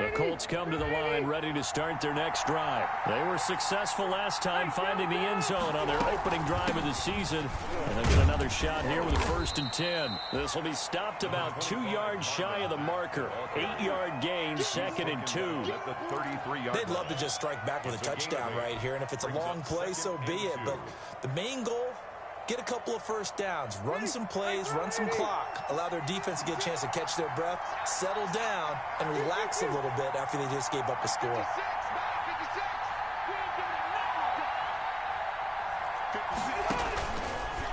The Colts come to the line ready to start their next drive. They were successful last time finding the end zone on their opening drive of the season. And they'll get another shot here with a 1st and 10. This will be stopped about 2 yards shy of the marker. 8-yard gain, 2nd and 2. They'd love to just strike back with a touchdown right here. And if it's a long play, so be it. But the main goal, get a couple of first downs, run some plays, run some clock, allow their defense to get a chance to catch their breath, settle down, and relax a little bit after they just gave up a score.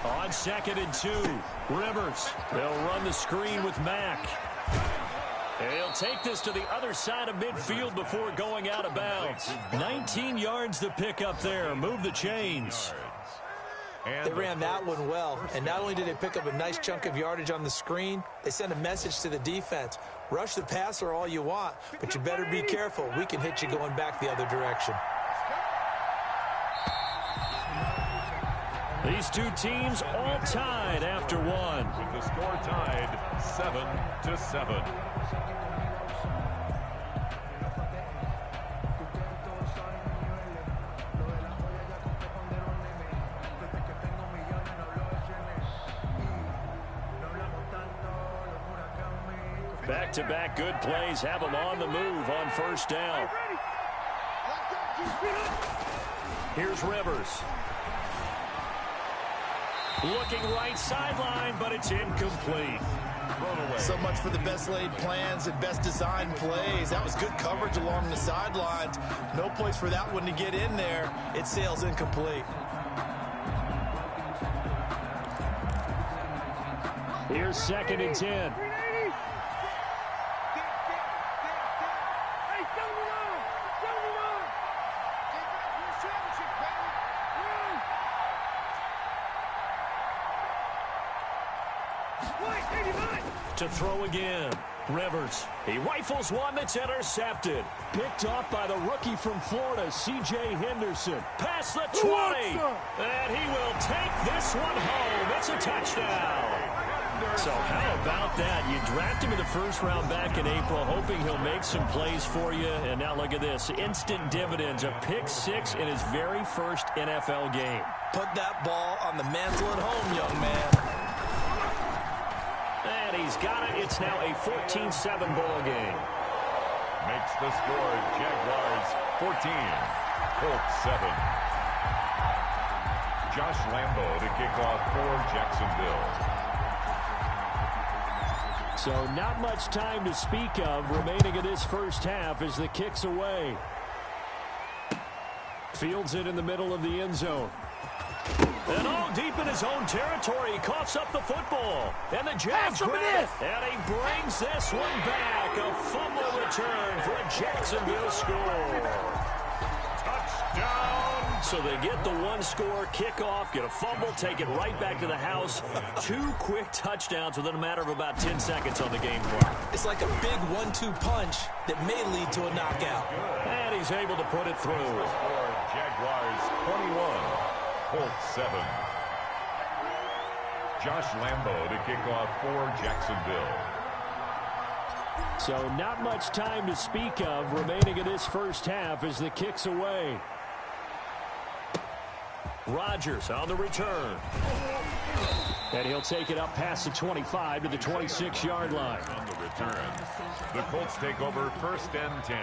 On 2nd and 2, Rivers. They'll run the screen with Mack. He'll take this to the other side of midfield before going out of bounds. 19 yards to pick up there. Move the chains. They ran that one well, and not only did they pick up a nice chunk of yardage on the screen, they sent a message to the defense. Rush the passer all you want, but you better be careful. We can hit you going back the other direction. These two teams all tied after one. With the score tied 7-7. Back-to-back good plays have them on the move on 1st down. Here's Rivers. Looking right sideline, but it's incomplete. So much for the best laid plans and best designed plays. That was good coverage along the sidelines. No place for that one to get in there. It sails incomplete. Here's 2nd and 10. To throw again. Rivers. He rifles one that's intercepted. Picked off by the rookie from Florida, C.J. Henderson. Past the 20. And he will take this one home. It's a touchdown. So how about that? You draft him in the 1st round back in April, hoping he'll make some plays for you. And now look at this. Instant dividends. A pick 6 in his very 1st NFL game. Put that ball on the mantle at home, young man. And he's got it. It's now a 14-7 ball game. Makes the score Jaguars 14, Colts 7. Josh Lambo to kick off for Jacksonville. So not much time to speak of remaining in this 1st half as the kick's away. Fields it in the middle of the end zone. And deep in his own territory, he coughs up the football. And the Jags grab it. And he brings this one back. A fumble return for a Jacksonville score. Touchdown. So they get the 1-score kickoff, get a fumble, take it right back to the house. 2 quick touchdowns within a matter of about 10 seconds on the game clock. It's like a big 1-2 punch that may lead to a knockout. And he's able to put it through. Jaguars 21, Colts 7. Josh Lambo to kick off for Jacksonville. So not much time to speak of remaining in this 1st half as the kick's away. Rodgers on the return. And he'll take it up past the 25 to the 26-yard line. On the return, the Colts take over 1st and 10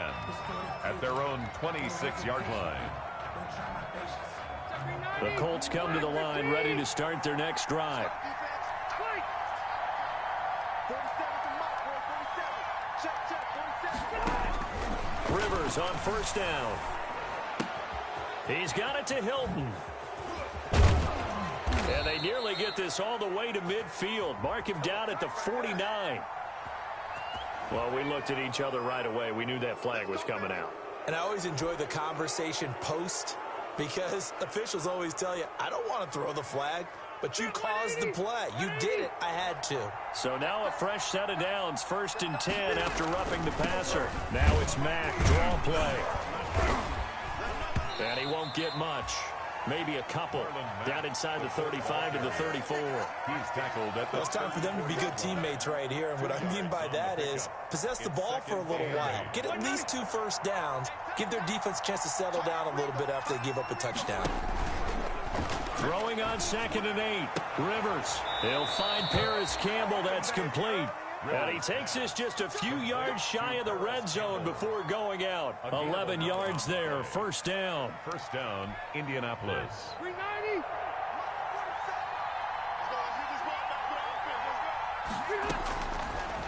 at their own 26-yard line. The Colts come to the line ready to start their next drive. Rivers on 1st down. He's got it to Hilton. And they nearly get this all the way to midfield. Mark him down at the 49. Well, we looked at each other right away. We knew that flag was coming out. And I always enjoy the conversation post, because officials always tell you, I don't want to throw the flag, but you caused the play. You did it. I had to. So now a fresh set of downs. 1st and 10 after roughing the passer. Now it's Mack. Draw play. And he won't get much. maybe a couple. Down inside the 35 to the 34. He's tackled at the... It's time for them to be good teammates right here. And what I mean by that is possess the ball for a little while. Get at least 2 first downs. Give their defense a chance to settle down a little bit after they give up a touchdown. Throwing on 2nd and 8. Rivers. They'll find Paris Campbell. That's complete. And he takes this just a few yards shy of the red zone before going out. 11 yards there. First down. First down, Indianapolis.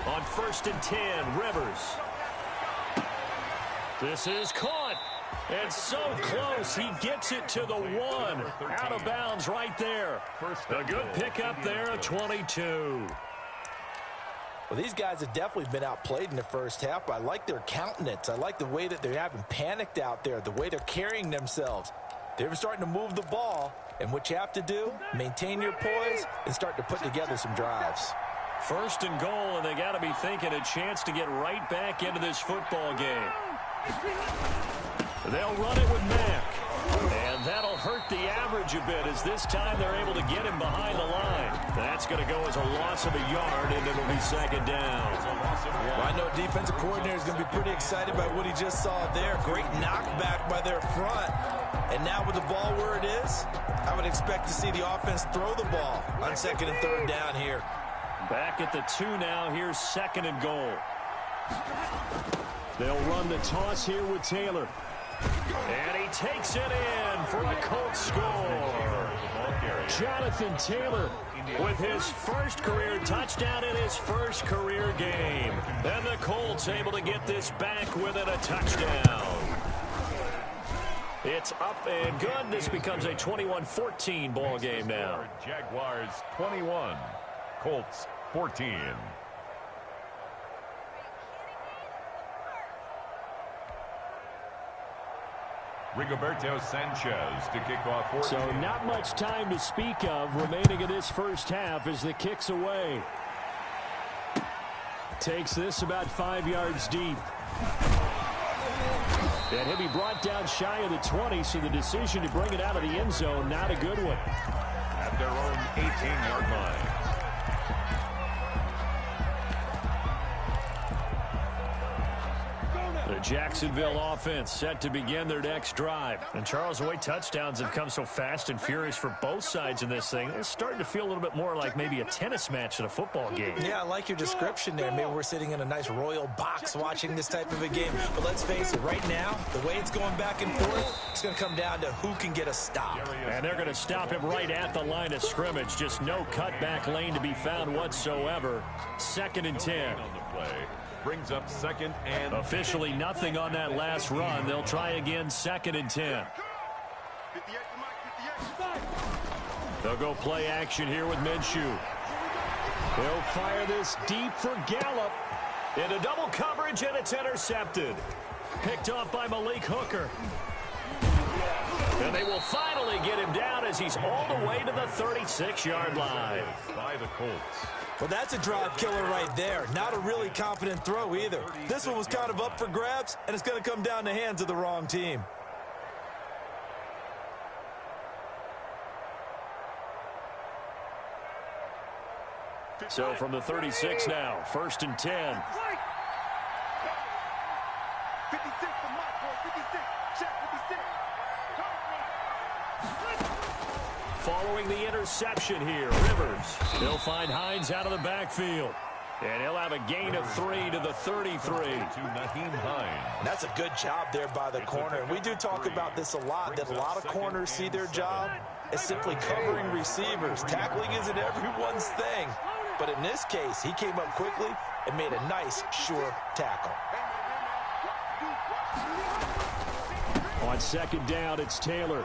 On 1st and 10, Rivers. This is caught. And so close, he gets it to the 1. Out of bounds right there. A good pickup there at 22. Well, these guys have definitely been outplayed in the first half, but I like their countenance. I like the way that they haven't panicked out there, the way they're carrying themselves. They're starting to move the ball, and what you have to do, maintain your poise and start to put together some drives. 1st and goal, and they got to be thinking a chance to get right back into this football game. They'll run it with Mack. And that'll hurt the average a bit as this time they're able to get him behind the line. That's going to go as a loss of a yard, and it'll be 2nd down. Well, I know defensive coordinator is going to be pretty excited by what he just saw there. Great knockback by their front. And now with the ball where it is, I would expect to see the offense throw the ball on 2nd and 3rd down here. Back at the 2 now. Here's 2nd and goal. They'll run the toss here with Taylor. And he takes it in for a Colts score. Jonathan Taylor with his first career touchdown in his first career game. And the Colts able to get this back within a touchdown. It's up and good. This becomes a 21-14 ball game now. Jaguars 21, Colts 14. Rigoberto Sanchez to kick off. So not much time to speak of remaining in this first half as the kick's away. Takes this about 5 yards deep. And he'll be brought down shy of the 20, so the decision to bring it out of the end zone, not a good one. At their own 18-yard line. The Jacksonville offense set to begin their next drive. And Charles, the way touchdowns have come so fast and furious for both sides in this thing, it's starting to feel a little bit more like maybe a tennis match in a football game. Yeah, I like your description there. Maybe we're sitting in a nice royal box watching this type of a game. But let's face it, right now, the way it's going back and forth, it's going to come down to who can get a stop. And they're going to stop him right at the line of scrimmage. Just no cutback lane to be found whatsoever. 2nd and 10. On the play. Brings up 2nd and... Officially nothing on that last run. They'll try again 2nd and 10. They'll go play action here with Minshew. They'll fire this deep for Gallup. Into double coverage, and it's intercepted. Picked off by Malik Hooker. And they will finally get him down as he's all the way to the 36-yard line. By the Colts. Well, that's a drive killer right there. Not a really confident throw either. This one was kind of up for grabs, and it's going to come down the hands of the wrong team. So from the 36 now, 1st and 10. Following the interception here, Rivers. He'll find Hines out of the backfield. And he'll have a gain of 3 to the 33. To Naheem Hines. That's a good job there by the corner. We do talk about this a lot, that a lot of corners see their job as simply covering receivers. Tackling isn't everyone's thing. But in this case, he came up quickly and made a nice, sure tackle. On 2nd down, it's Taylor.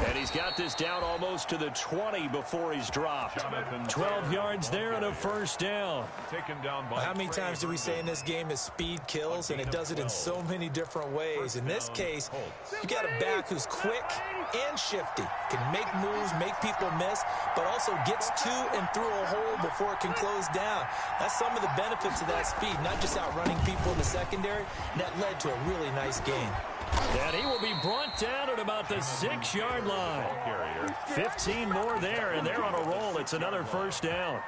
And he's got this down almost to the 20 before he's dropped. 12 yards there and a 1st down. Taken down by... How many times do we say in this game is speed kills, and it does it in so many different ways. In this case, you got a back who's quick and shifty, can make moves, make people miss, but also gets to and through a hole before it can close down. That's some of the benefits of that speed, not just outrunning people in the secondary, and that led to a really nice game. And he will be brought down at about the 6-yard line. 15 more there, and they're on a roll. It's another first down.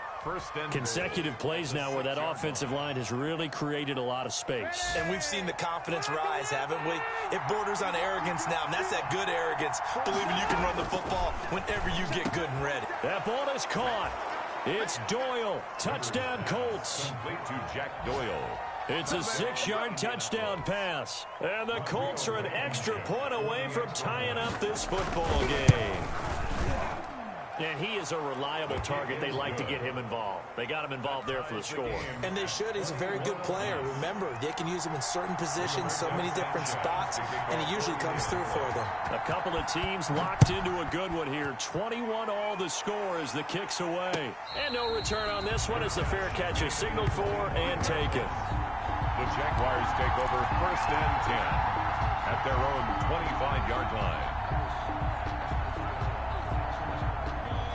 Consecutive plays now where that offensive line has really created a lot of space. And we've seen the confidence rise, haven't we? It borders on arrogance now, and that's that good arrogance, believing you can run the football whenever you get good and ready. That ball is caught. It's Doyle. Touchdown, Colts. Complete to Jack Doyle. It's a 6-yard touchdown pass. And the Colts are an extra point away from tying up this football game. And he is a reliable target. They like to get him involved. They got him involved there for the score. And they should. He's a very good player. Remember, they can use him in certain positions, so many different spots, and he usually comes through for them. A couple of teams locked into a good one here. 21-all the score as the kick's away. And no return on this one as the fair catch is signaled for and taken. The Jaguars take over 1st and 10 at their own 25-yard line.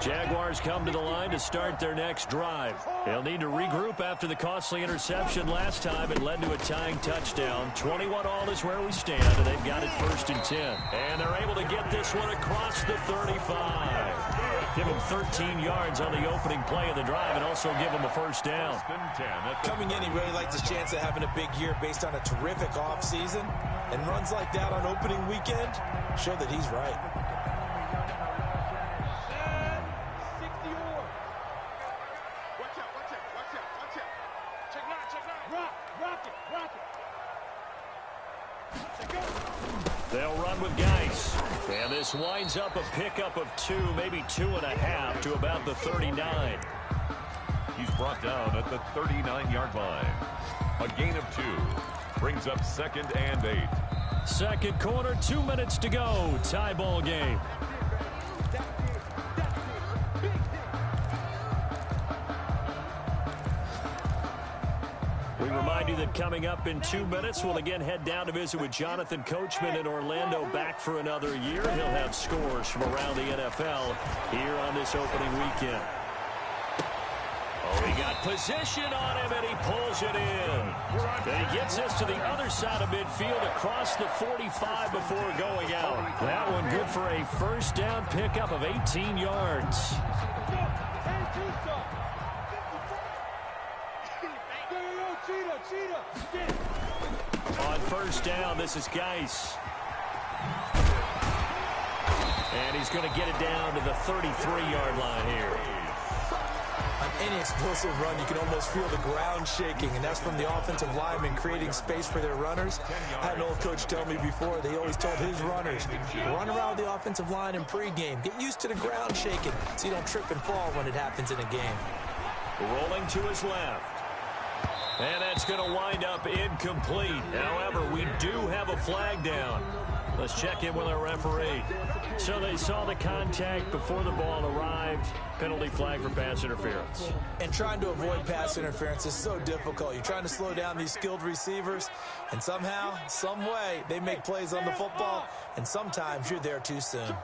Jaguars come to the line to start their next drive. They'll need to regroup after the costly interception last time. It led to a tying touchdown. 21-all is where we stand, and they've got it 1st and 10. And they're able to get this one across the 35. Give them 13 yards on the opening play of the drive and also give them a first down. Coming in, he really likes his chance of having a big year based on a terrific offseason. And runs like that on opening weekend show that he's right. They'll run with Geis. And this winds up a pickup of 2, maybe 2.5 to about the 39. He's brought down at the 39-yard line. A gain of 2 brings up 2nd and 8. Second quarter, 2 minutes to go. Tie ball game. We remind you that coming up in 2 minutes, we'll again head down to visit with Jonathan Coachman in Orlando, back for another year. He'll have scores from around the NFL here on this opening weekend. Oh, he got position on him, and he pulls it in. And he gets us to the other side of midfield across the 45 before going out. That one good for a first down pickup of 18 yards. On first down, this is Geis. And he's going to get it down to the 33-yard line here. On any explosive run, you can almost feel the ground shaking, and that's from the offensive linemen creating space for their runners. I had an old coach tell me before, they always told his runners, run around the offensive line in pregame. Get used to the ground shaking so you don't trip and fall when it happens in a game. Rolling to his left. And that's going to wind up incomplete. However, we do have a flag down. Let's check in with our referee. So they saw the contact before the ball arrived. Penalty flag for pass interference. And trying to avoid pass interference is so difficult. You're trying to slow down these skilled receivers, and somehow, some way, they make plays on the football, and sometimes you're there too soon.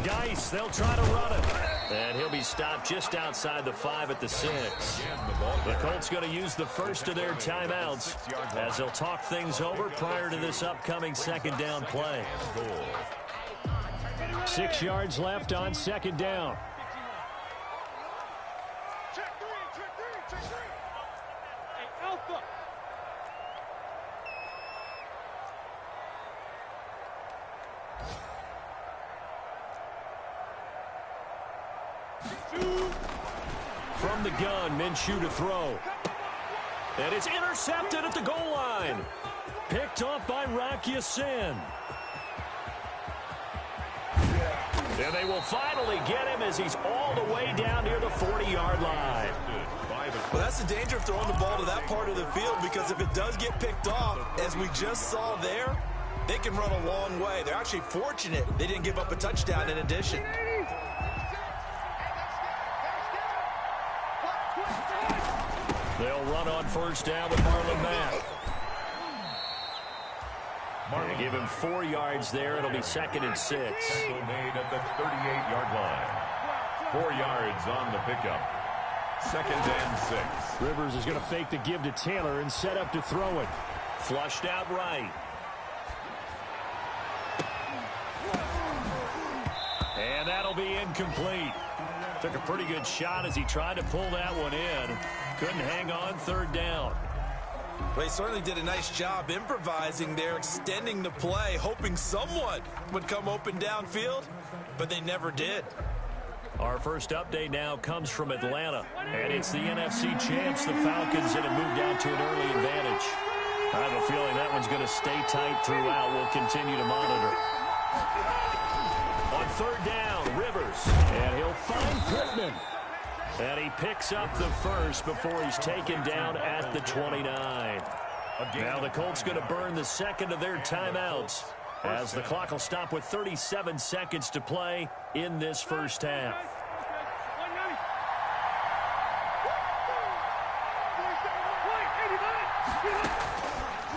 Geis, they'll try to run it. And he'll be stopped just outside the 5 at the 6. The Colts going to use the first of their timeouts as they'll talk things over prior to this upcoming second down play. 6 yards left on second down. From the gun, Minshew to throw. And it's intercepted at the goal line. Picked off by Rock Ya-Sin. And they will finally get him as he's all the way down near the 40-yard line. Well, that's the danger of throwing the ball to that part of the field, because if it does get picked off, as we just saw there, they can run a long way. They're actually fortunate they didn't give up a touchdown in addition. They'll run on first down with Marlon Mack. They give him 4 yards there. It'll be 2nd and 6. Made at the 38-yard line. 4 yards on the pickup. 2nd and 6. Rivers is going to fake the give to Taylor and set up to throw it. Flushed out right. And that'll be incomplete. Took a pretty good shot as he tried to pull that one in. Couldn't hang on 3rd down. Well, he certainly did a nice job improvising there, extending the play, hoping someone would come open downfield, but they never did. Our first update now comes from Atlanta, and it's the NFC champs, the Falcons, that have moved out to an early advantage. I have a feeling that one's going to stay tight throughout. We'll continue to monitor. On 3rd down, Rivers, and he'll find Pittman. And he picks up the first before he's taken down at the 29. Now the Colts going to burn the 2nd of their timeouts, as the clock will stop with 37 seconds to play in this first half.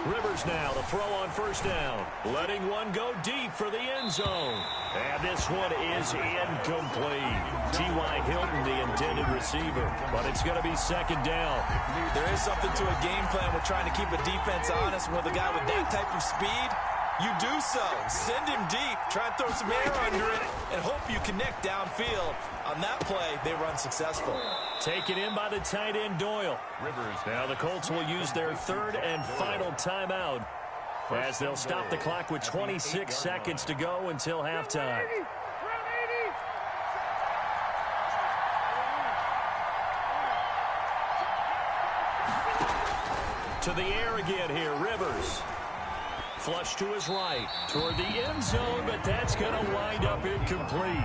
Rivers now to throw on 1st down, letting one go deep for the end zone. And this one is incomplete. T.Y. Hilton, the intended receiver, but it's going to be 2nd down. There is something to a game plan with trying to keep a defense honest. With a guy with that type of speed, you do so. Send him deep, try and throw some air under it, and hope you connect downfield. On that play, they run successful. Taken in by the tight end, Doyle. Rivers. Now the Colts will use their 3rd and final timeout, as they'll stop the clock with 26 seconds to go until halftime. To the air again here, Rivers. Flush to his right, toward the end zone, but that's going to wind up incomplete.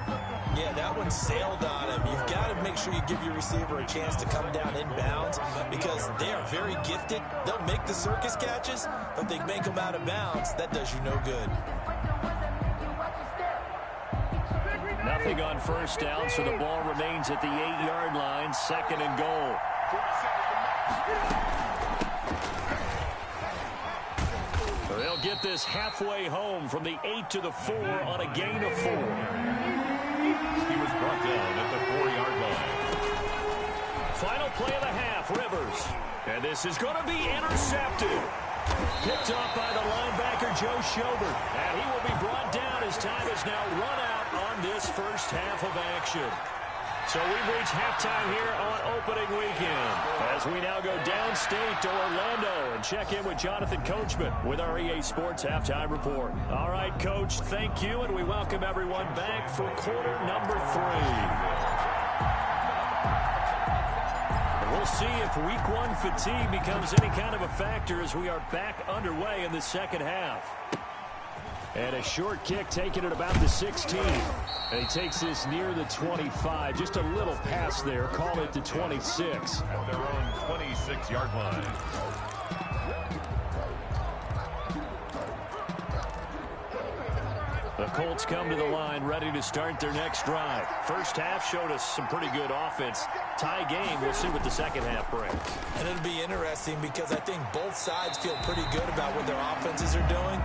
Yeah, that one sailed on him. You've got to make sure you give your receiver a chance to come down inbounds, because they are very gifted. They'll make the circus catches, but they make them out of bounds. That does you no good. Nothing on 1st down, so the ball remains at the 8-yard line, 2nd and goal. They'll get this halfway home from the 8 to the 4 on a gain of 4. He was brought down at the 4-yard line. Final play of the half, Rivers. And this is going to be intercepted. Picked off by the linebacker, Joe Schobert. And he will be brought down as time is now run out on this first half of action. So we've reached halftime here on opening weekend, as we now go downstate to Orlando and check in with Jonathan Coachman with our EA Sports Halftime Report. All right, Coach, thank you, and we welcome everyone back for quarter number 3. We'll see if week 1 fatigue becomes any kind of a factor as we are back underway in the second half. And a short kick taken at about the 16. And he takes this near the 25. Just a little pass there. Call it the 26. At their own 26-yard line. The Colts come to the line ready to start their next drive. First half showed us some pretty good offense. Tie game. We'll see what the second half brings. And it'll be interesting because I think both sides feel pretty good about what their offenses are doing.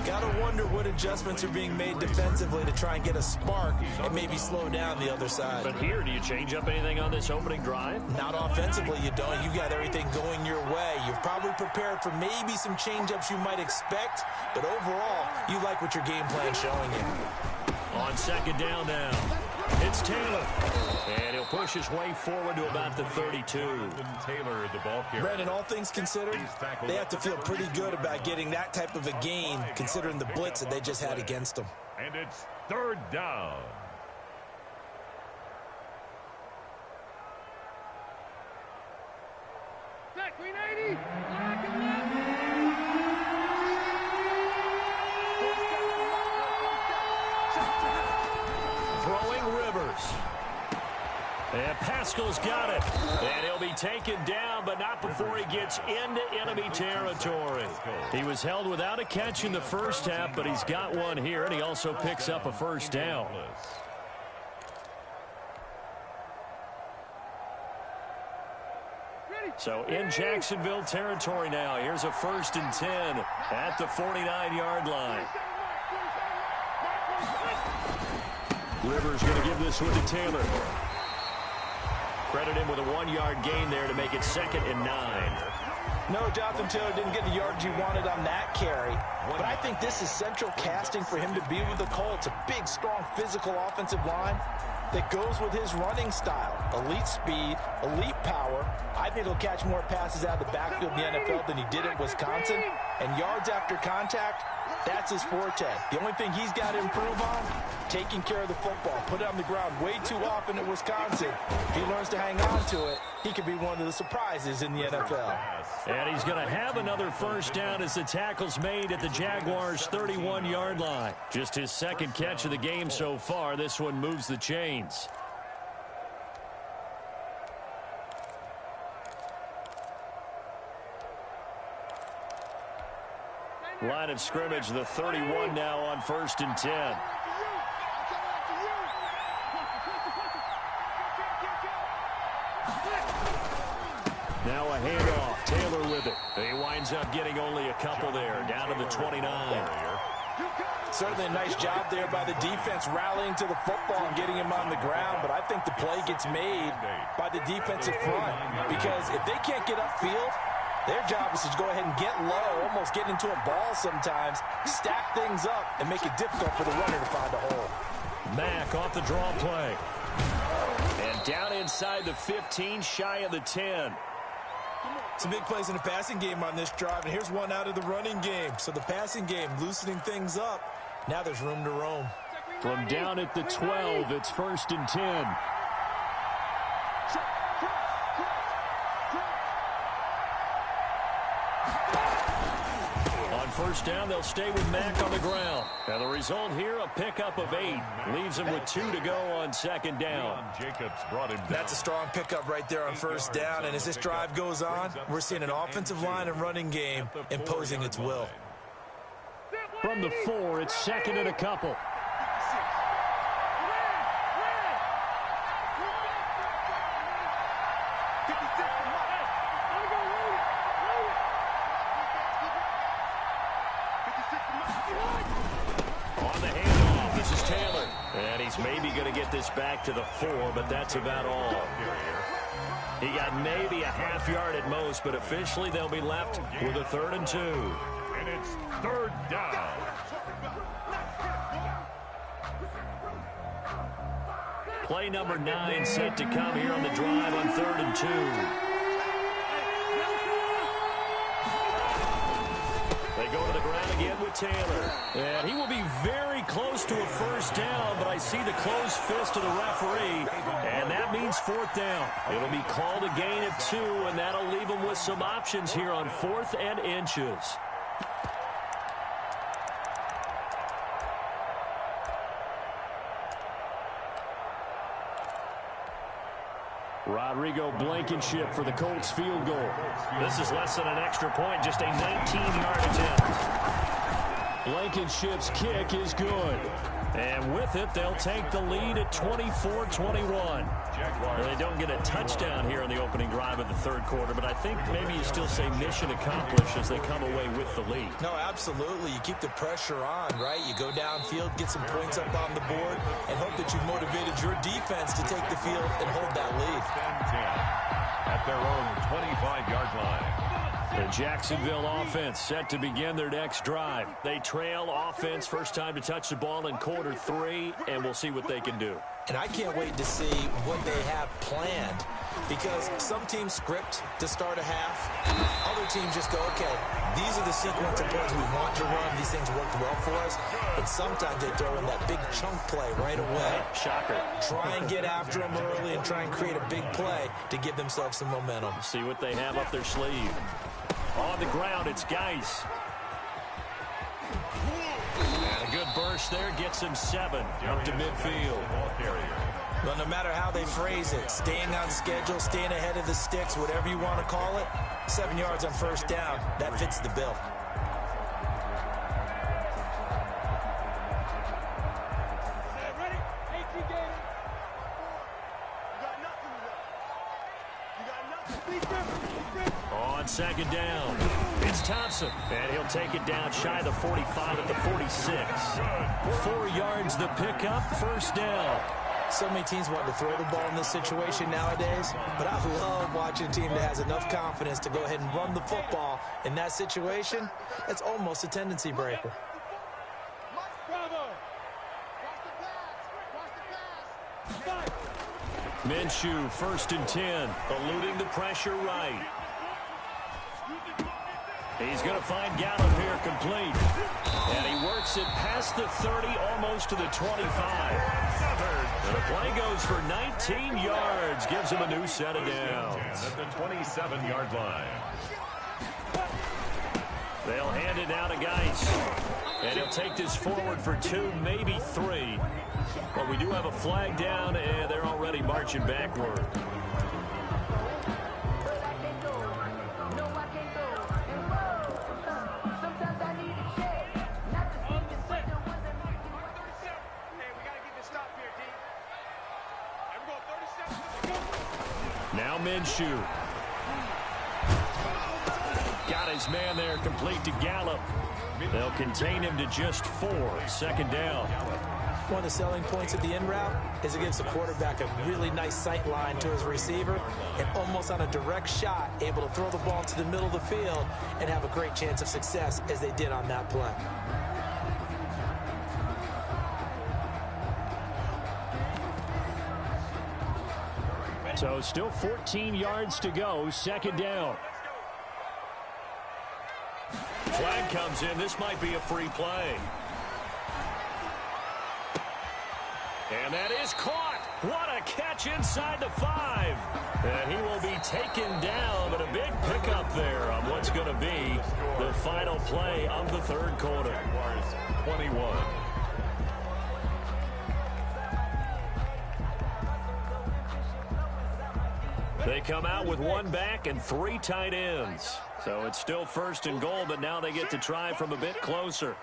Got to wonder what adjustments are being made defensively to try and get a spark and maybe slow down the other side. But here, do you change up anything on this opening drive? Not offensively, you don't. You got everything going your way. You've probably prepared for maybe some change-ups you might expect, but overall, you like what your game plan's showing you. On 2nd down now, it's Taylor. And he'll push his way forward to about the 32. Taylor, the ball carrier. Brandon, all things considered, they have to feel pretty good about getting that type of a gain, considering the blitz that they just had against them. And it's 3rd down. Throwing Rivers. And Pascal's got it. And he'll be taken down, but not before he gets into enemy territory. He was held without a catch in the first half, but he's got one here, and he also picks up a first down. So in Jacksonville territory now. Here's a 1st and 10 at the 49-yard line. Rivers going to give this one to Taylor. Credit him with a 1-yard gain there to make it 2nd and 9. No, Jonathan Taylor didn't get the yardage he wanted on that carry. But I think this is central casting for him to be with the Colts. A big, strong, physical offensive line that goes with his running style. Elite speed, elite power. I think he'll catch more passes out of the backfield in the NFL than he did at Wisconsin. And yards after contact, that's his forte. The only thing he's got to improve on, taking care of the football. Put it on the ground way too often at Wisconsin. If he learns to hang on to it, he could be one of the surprises in the NFL. And he's going to have another first down as the tackle's made at the Jaguars' 31-yard line. Just his 2nd catch of the game so far. This one moves the chains. Line of scrimmage, the 31 now on 1st and 10. Now a handoff. Taylor with it. He winds up getting only a couple there, down to the 29. Certainly a nice job there by the defense rallying to the football and getting him on the ground, but I think the play gets made by the defensive front because if they can't get upfield, their job is to go ahead and get low, almost get into a ball sometimes, stack things up, and make it difficult for the runner to find a hole. Mack off the draw play. And down inside the 15, shy of the 10. Some big plays in the passing game on this drive, and here's one out of the running game. So the passing game loosening things up. Now there's room to roam. From down at the 12, it's 1st and 10. First down, they'll stay with Mack on the ground. And the result here, a pickup of 8. Leaves him with 2 to go on 2nd down. Jacobs brought him down. That's a strong pickup right there on 1st down. And as this drive goes on, we're seeing an offensive line and running game imposing its will. From the 4, it's 2nd and a couple. On the handoff, this is Taylor. And he's maybe going to get this back to the 4, but that's about all. He got maybe a half yard at most, but officially they'll be left with a 3rd and 2. And it's 3rd down. Play number 9 set to come here on the drive on 3rd and 2. They go to the ground again with Taylor. And he will be very close to a first down, but I see the closed fist of the referee, and that means 4th down. It'll be called a gain of 2, and that'll leave him with some options here on 4th and inches. Rodrigo Blankenship for the Colts field goal. This is less than an extra point, just a 19-yard attempt. Blankenship's kick is good. And with it, they'll take the lead at 24-21. They don't get a touchdown here in the opening drive of the 3rd quarter, but I think maybe you still say mission accomplished as they come away with the lead. No, absolutely. You keep the pressure on, right? You go downfield, get some points up on the board, and hope that you've motivated your defense to take the field and hold that lead. At their own 25-yard line. The Jacksonville offense set to begin their next drive. They trail offense first time to touch the ball in quarter 3, and we'll see what they can do. And I can't wait to see what they have planned, because some teams script to start a half. Other teams just go, okay, these are the sequence of plays we want to run. These things worked well for us. And sometimes they throw in that big chunk play right away. Shocker. Try and get after them early and try and create a big play to give themselves some momentum. See what they have up their sleeve. On the ground, it's Geis. And a good burst there gets him 7 up to midfield. Well, no matter how they phrase it, staying on schedule, staying ahead of the sticks, whatever you want to call it, 7 yards on first down, that fits the bill. On second down, it's Thompson, and he'll take it down shy of the 45 at the 46. 4 yards the pickup, first down. So many teams want to throw the ball in this situation nowadays, but I love watching a team that has enough confidence to go ahead and run the football. In that situation, it's almost a tendency breaker. Minshew, 1st and 10, eluding the pressure right. He's going to find Gallup here complete. And he works it past the 30, almost to the 25. And the play goes for 19 yards, gives him a new set of downs. At the 27-yard line. They'll hand it down to Geis. And he'll take this forward for 2, maybe 3. But we do have a flag down, and they're already marching backward. Now Minshew. Got his man there complete to Gallup. They'll contain him to just 4. 2nd down. One of the selling points of the in route is it gives the quarterback a really nice sight line to his receiver and almost on a direct shot able to throw the ball to the middle of the field and have a great chance of success as they did on that play. So still 14 yards to go. 2nd down. Flag comes in. This might be a free play. And that is caught. What a catch inside the 5. And he will be taken down, but a big pickup there on what's going to be the final play of the 3rd quarter. 21. They come out with 1 back and 3 tight ends. So it's still 1st and goal, but now they get to try from a bit closer.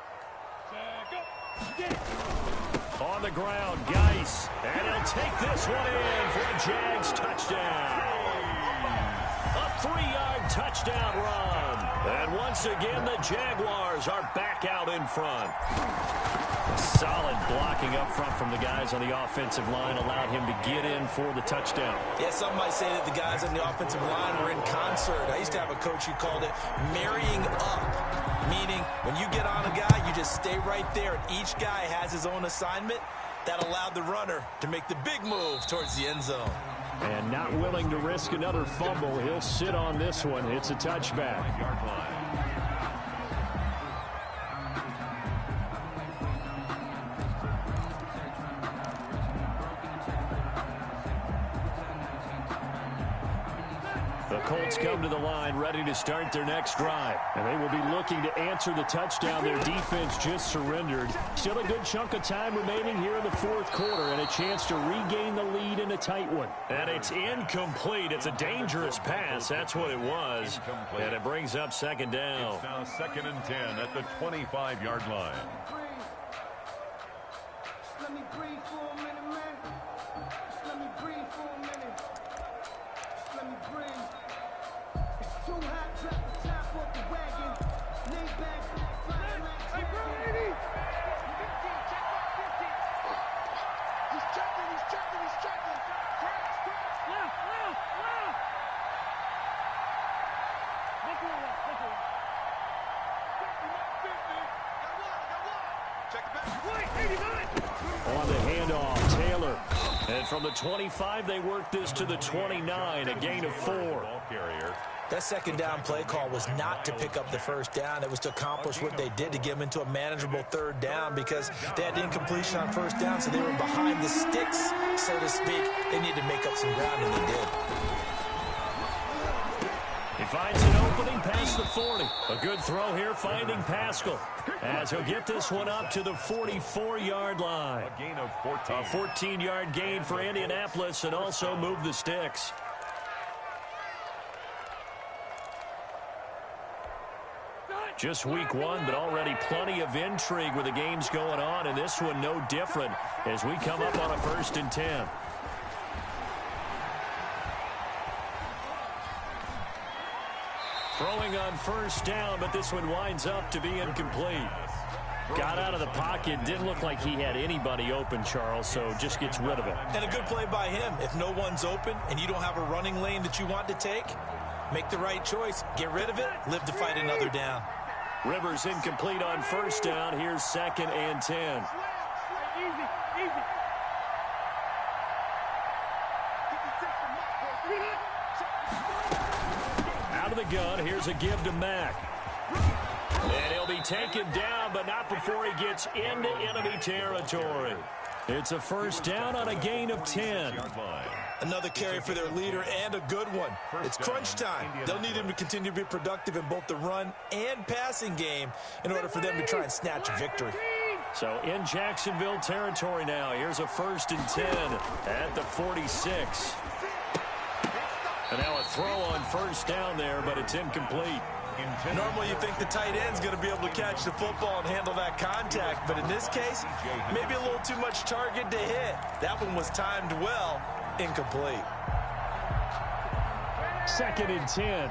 On the ground, Geis. And he'll take this one in for a Jags touchdown. A 3-yard touchdown run. And once again, the Jaguars are back out in front. Solid blocking up front from the guys on the offensive line allowed him to get in for the touchdown. Yeah, some might say that the guys on the offensive line were in concert. I used to have a coach who called it marrying up, meaning when you get on a guy, you just stay right there, and each guy has his own assignment. That allowed the runner to make the big move towards the end zone. And not willing to risk another fumble, he'll sit on this one. It's a touchback. The Colts come to the line ready to start their next drive. And they will be looking to answer the touchdown their defense just surrendered. Still a good chunk of time remaining here in the 4th quarter and a chance to regain the lead in a tight one. And it's incomplete. It's a dangerous pass. That's what it was. And it brings up 2nd down. It's now 2nd and 10 at the 25-yard line. Let me breathe for a minute, man. Let me breathe for a minute. Let me breathe. It's too hot, drop the top off the wagon. Lay back, flying like dragon. He's checking. Left. Check it back. On the handoff, Taylor. And from the 25, they work this to the 29, a gain of 4. Ball carrier. That 2nd down play call was not to pick up the 1st down. It was to accomplish what they did to get them into a manageable 3rd down because they had incompletion on 1st down, so they were behind the sticks, so to speak. They needed to make up some ground, and they did. He finds an opening past the 40. A good throw here finding Pascal as he'll get this one up to the 44-yard line. A gain of 14. A 14-yard gain for Indianapolis and also move the sticks. Just week 1, but already plenty of intrigue with the games going on, and this one no different as we come up on a 1st and 10. Throwing on 1st down, but this one winds up to be incomplete. Got out of the pocket. Didn't look like he had anybody open, Charles, so just gets rid of it. And a good play by him. If no one's open and you don't have a running lane that you want to take, make the right choice. Get rid of it. Live to fight another down. Rivers incomplete on first down. Here's 2nd and 10. Out of the gun. Here's a give to Mack. And he'll be taken down, but not before he gets into enemy territory. It's a first down on a gain of 10. Another carry for their leader and a good one. It's crunch time. They'll need him to continue to be productive in both the run and passing game in order for them to try and snatch a victory. So in Jacksonville territory now. Here's a 1st and 10 at the 46. And now a throw on first down there, but it's incomplete. Normally you think the tight end's going to be able to catch the football and handle that contact, but in this case, maybe a little too much target to hit. That one was timed well. Incomplete. 2nd and 10.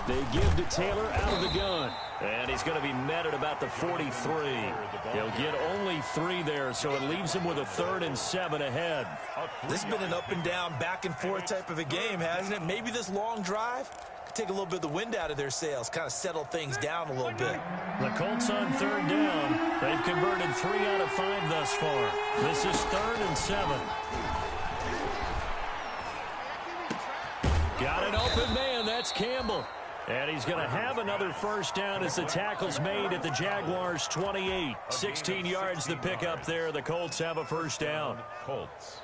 They give to Taylor out of the gun. And he's going to be met at about the 43. He'll get only 3 there, so it leaves him with a 3rd and 7 ahead. This has been an up and down, back and forth type of a game, hasn't it? Maybe this long drive could take a little bit of the wind out of their sails, kind of settle things down a little bit. The Colts on 3rd down. They've converted 3 out of 5 thus far. This is 3rd and 7. Got an open man. That's Campbell. And he's going to have another first down as the tackle's made at the Jaguars' 28. 16 yards to pick up there. The Colts have a first down. Colts.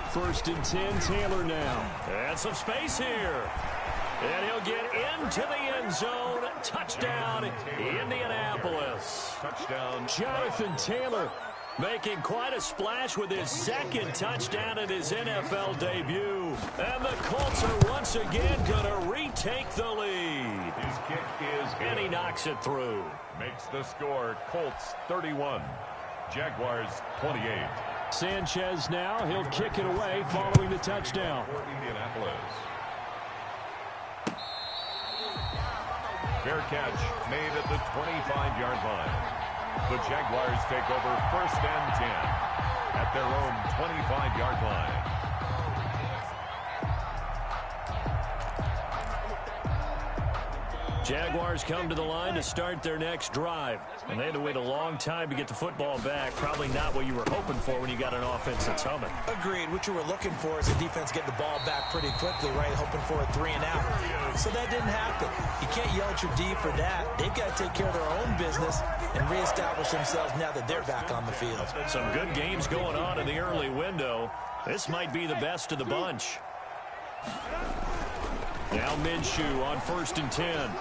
First and 10, Taylor now. And some space here. And he'll get into the end zone. Touchdown, Indianapolis. Touchdown. Jonathan Taylor making quite a splash with his 2nd touchdown in his NFL debut. And the Colts are once again going to retake the lead. His kick is And he knocks it through. Makes the score Colts 31. Jaguars 28. Sanchez now. He'll kick it away following the touchdown. For Indianapolis. Fair catch made at the 25-yard line. The Jaguars take over 1st and 10 at their own 25-yard line. Jaguars come to the line to start their next drive. And they had to wait a long time to get the football back. Probably not what you were hoping for when you got an offense that's humming. Agreed. What you were looking for is the defense getting the ball back pretty quickly, right? Hoping for a 3 and out. So that didn't happen. You can't yell at your D for that. They've got to take care of their own business and reestablish themselves now that they're back on the field. Some good games going on in the early window. This might be the best of the bunch. Now Minshew on 1st and 10.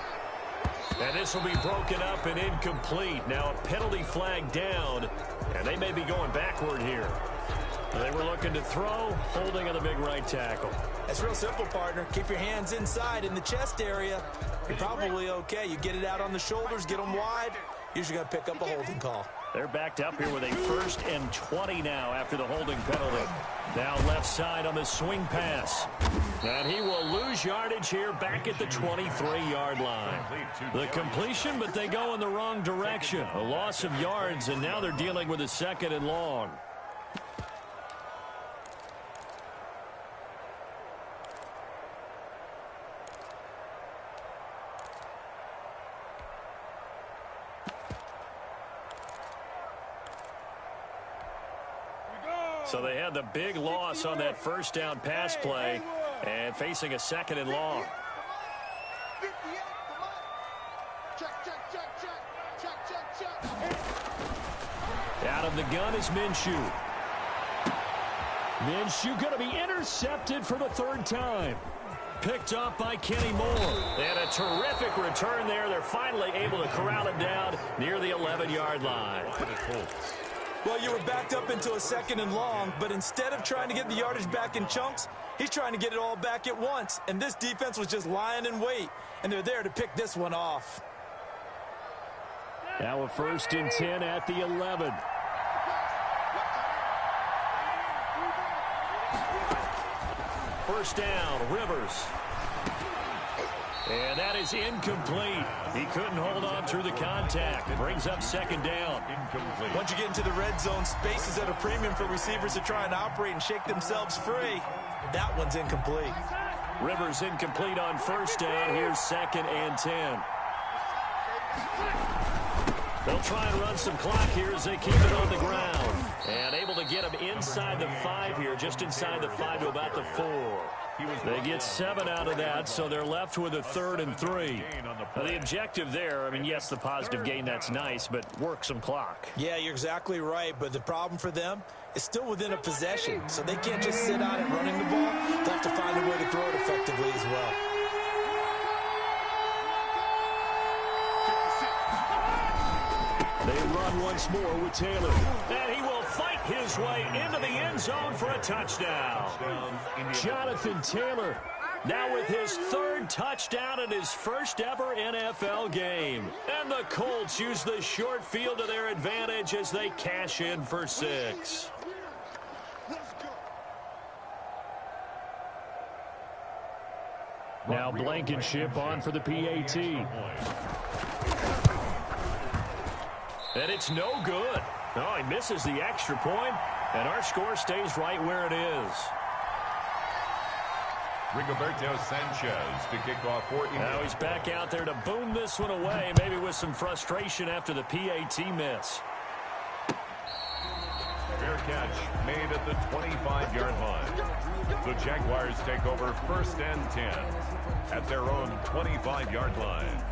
And this will be broken up and incomplete. Now a penalty flag down, and they may be going backward here. They were looking to throw, holding on the big right tackle. That's real simple, partner. Keep your hands inside in the chest area. You're probably okay. You get it out on the shoulders, get them wide. Usually going to pick up a holding call. They're backed up here with a 1st and 20 now after the holding penalty. Now left side on the swing pass. And he will lose yardage here back at the 23-yard line. The completion, but they go in the wrong direction. A loss of yards, and now they're dealing with a 2nd and long. So they had the big loss on that first down pass play and facing a 2nd and long. Out of the gun is Minshew. Minshew going to be intercepted for the 3rd time. Picked up by Kenny Moore. And a terrific return there. They're finally able to corral it down near the 11-yard line. Well, you were backed up into a 2nd and long, but instead of trying to get the yardage back in chunks, he's trying to get it all back at once. And this defense was just lying in wait, and they're there to pick this one off. Now a 1st and 10 at the 11. First down, Rivers. And that is incomplete. He couldn't hold on through the contact. It brings up 2nd down. Incomplete. Once you get into the red zone, space is at a premium for receivers to try and operate and shake themselves free. That one's incomplete. Rivers incomplete on 1st down. Here's 2nd and 10. They'll try and run some clock here as they keep it on the ground. And able to get him inside the 5 here, just inside the 5 to about the 4. They get 7 out of that, so they're left with a 3rd and 3. Now, the objective there, I mean, yes, the positive gain, that's nice, but work some clock. Yeah, you're exactly right, but the problem for them is still within a possession, so they can't just sit on it running the ball. They'll have to find a way to throw it effectively as well. They run once more with Taylor. And he will fight his way into the end zone for a touchdown. Jonathan Taylor now with his 3rd touchdown in his first ever NFL game. And the Colts use the short field to their advantage as they cash in for 6. Now Blankenship on for the PAT. And it's no good. Oh, he misses the extra point, and our score stays right where it is. Rigoberto Sanchez to kick off for England. Now he's back out there to boom this one away, maybe with some frustration after the PAT miss. Fair catch made at the 25-yard line. The Jaguars take over 1st and 10 at their own 25-yard line.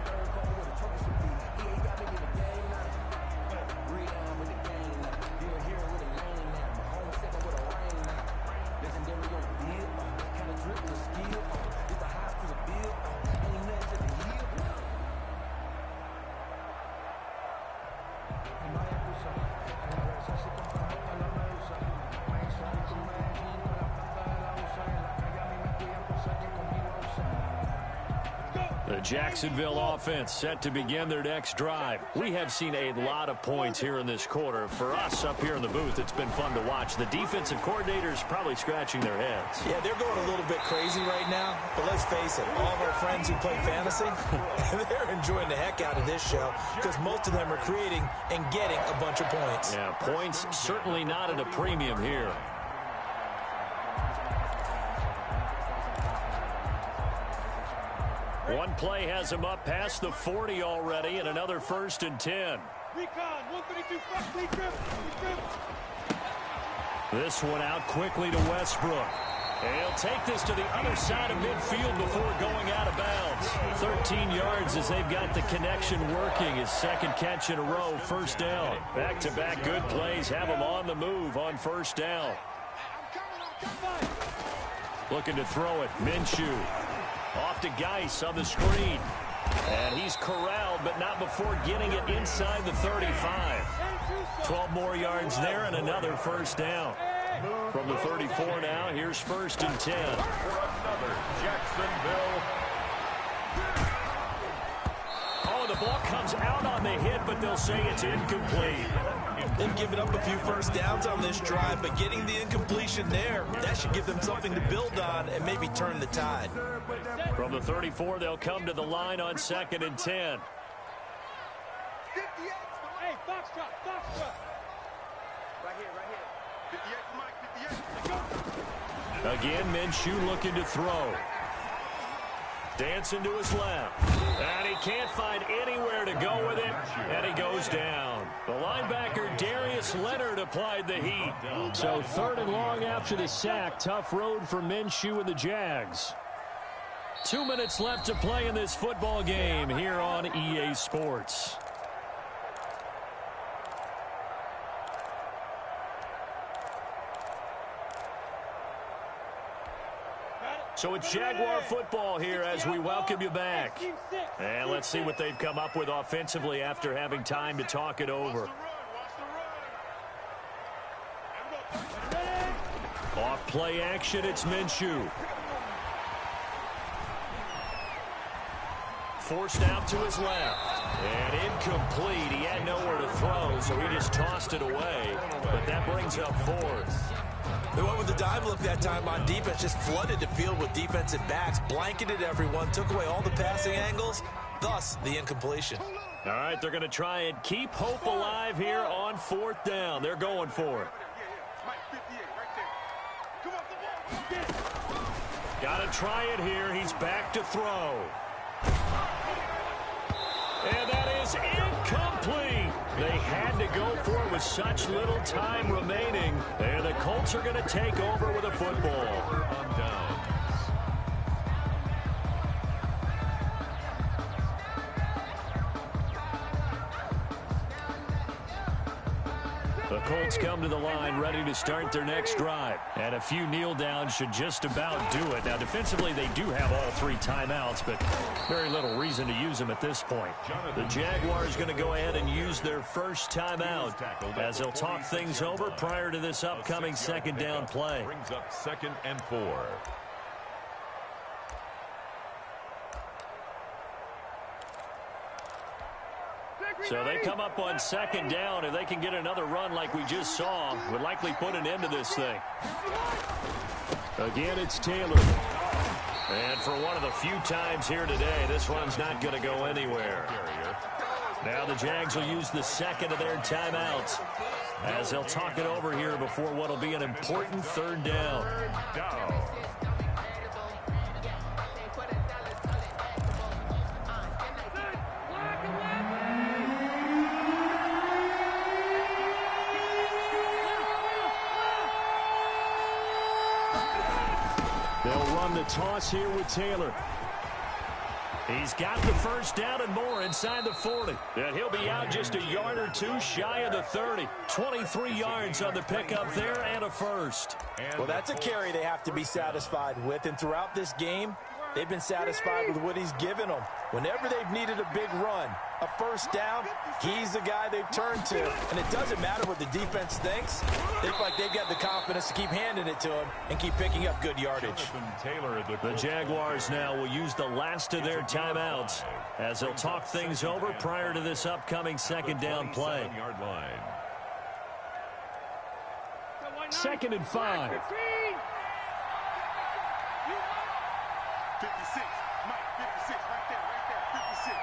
The Jacksonville offense set to begin their next drive. We have seen a lot of points here in this quarter. For us up here in the booth, it's been fun to watch. The defensive coordinators probably scratching their heads. Yeah, they're going a little bit crazy right now. But let's face it, all of our friends who play fantasy, they're enjoying the heck out of this show because most of them are creating and getting a bunch of points. Yeah, points certainly not at a premium here. One play has him up past the 40 already, and another 1st and 10. This one out quickly to Westbrook. And he'll take this to the other side of midfield before going out of bounds. 13 yards as they've got the connection working. His 2nd catch in a row, 1st down. Back-to-back good plays have him on the move on 1st down. Looking to throw it, Minshew. Off to Geis on the screen. And he's corralled, but not before getting it inside the 35. 12 more yards there and another 1st down. From the 34 now, here's 1st and 10. Another Jacksonville. Oh, the ball comes out on the hit, but they'll say it's incomplete. They've given up a few 1st downs on this drive, but getting the incompletion there, that should give them something to build on and maybe turn the tide. From the 34, they'll come to the line on 2nd and 10. Hey, Foxtrot. Right here. 58. Again, Minshew looking to throw. Dancing to his left. And he can't find anywhere to go with it. And he goes down. The linebacker, Darius Leonard, applied the heat. So 3rd and long after the sack. Tough road for Minshew and the Jags. 2 minutes left to play in this football game here on EA Sports. So it's Jaguar football here as we welcome you back. And let's see what they've come up with offensively after having time to talk it over. Off play action, it's Minshew. Forced out to his left. And incomplete. He had nowhere to throw, so he just tossed it away. But that brings up fourth. They went with the dive look that time on defense, just flooded the field with defensive backs, blanketed everyone, took away all the passing angles, thus the incompletion. All right, they're going to try and keep hope alive here on fourth down. They're going for it. Got to try it here. He's back to throw. And that is incomplete. They had to go for it with such little time remaining. And the Colts are going to take over with a football. On downs. The Colts come to the line ready to start their next drive. And a few kneel downs should just about do it. Now, defensively, they do have all three timeouts, but very little reason to use them at this point. The Jaguars going to go ahead and use their first timeout as they'll talk things over prior to this upcoming second down play. Brings up 2nd and 4. So they come up on second down. If they can get another run like we just saw, would likely put an end to this thing. Again, it's Taylor. And for one of the few times here today, this run's not going to go anywhere. Now the Jags will use the second of their timeouts as they'll talk it over here before what will be an important third down. They'll run the toss here with Taylor. He's got the first down and more inside the 40. And he'll be out just a yard or two shy of the 30. 23 yards on the pickup there and a first. Well, that's a carry they have to be satisfied with. And throughout this game, they've been satisfied with what he's given them. Whenever they've needed a big run, a first down, he's the guy they've turned to. And it doesn't matter what the defense thinks. They look like they've got the confidence to keep handing it to him and keep picking up good yardage. The Jaguars now will use the last of their timeouts as they'll talk things over prior to this upcoming second down play. 2nd and 5. 56, Mike, 56, right there, 56.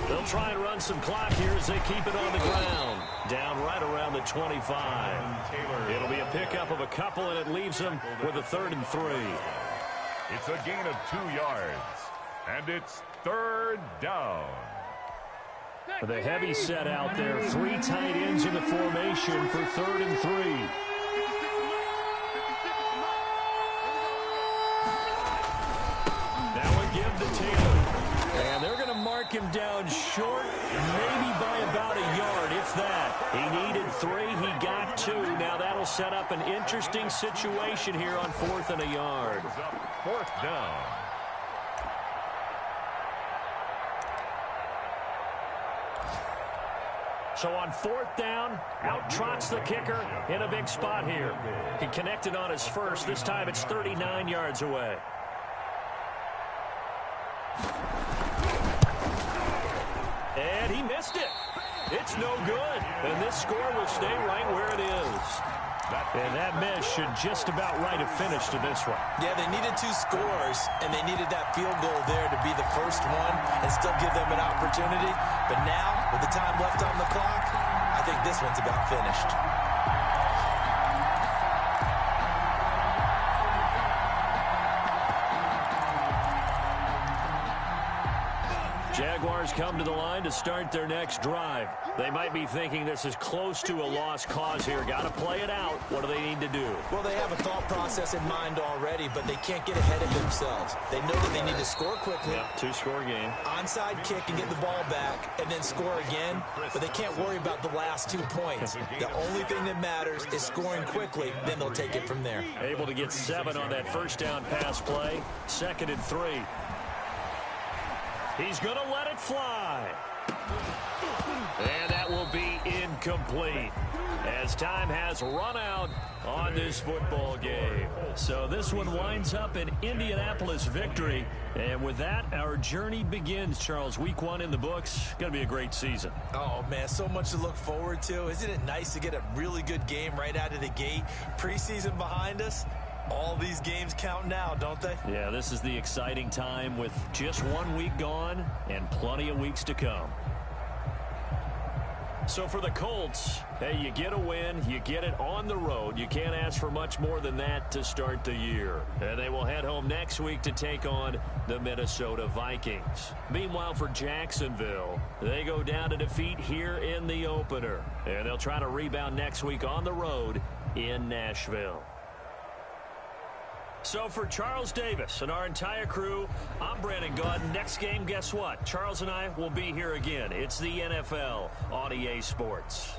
They'll try and run some clock here as they keep it on the ground. Down right around the 25. It'll be a pickup of a couple, and it leaves them with a 3rd and 3. It's a gain of 2 yards, and it's 3rd down. The heavy set out there. 3 tight ends in the formation for 3rd and 3. Now a give to Taylor. And they're going to mark him down short, maybe by about a yard, if that. He needed 3. He got 2. Now that'll set up an interesting situation here on 4th and a yard. 4th down. So on 4th down, out trots the kicker in a big spot here. He connected on his first. This time it's 39 yards away. And he missed it. It's no good. And this score will stay right where it is. And that miss should just about write a finish to this one. Yeah, they needed 2 scores, and they needed that field goal there to be the first one and still give them an opportunity. But now, with the time left on the clock, I think this one's about finished. Jaguars come to the line to start their next drive. They might be thinking this is close to a lost cause here. Got to play it out. What do they need to do? Well, they have a thought process in mind already, but they can't get ahead of themselves. They know that they need to score quickly. Yep, 2-score game. Onside kick and get the ball back and then score again, but they can't worry about the last 2 points. The only thing that matters is scoring quickly, then they'll take it from there. Able to get 7 on that first down pass play. 2nd and 3. He's going to let it fly. And that will be incomplete, as time has run out on this football game. So this one winds up an Indianapolis victory. And with that, our journey begins, Charles. Week 1 in the books. Going to be a great season. Oh, man, so much to look forward to. Isn't it nice to get a really good game right out of the gate? Preseason behind us. All these games count now, don't they? Yeah, this is the exciting time with just 1 week gone and plenty of weeks to come. So for the Colts, hey, you get a win, you get it on the road. You can't ask for much more than that to start the year. And they will head home next week to take on the Minnesota Vikings. Meanwhile, for Jacksonville, they go down to defeat here in the opener. And they'll try to rebound next week on the road in Nashville. So for Charles Davis and our entire crew, I'm Brandon Gaudin. Next game, guess what? Charles and I will be here again. It's the NFL on EA Sports.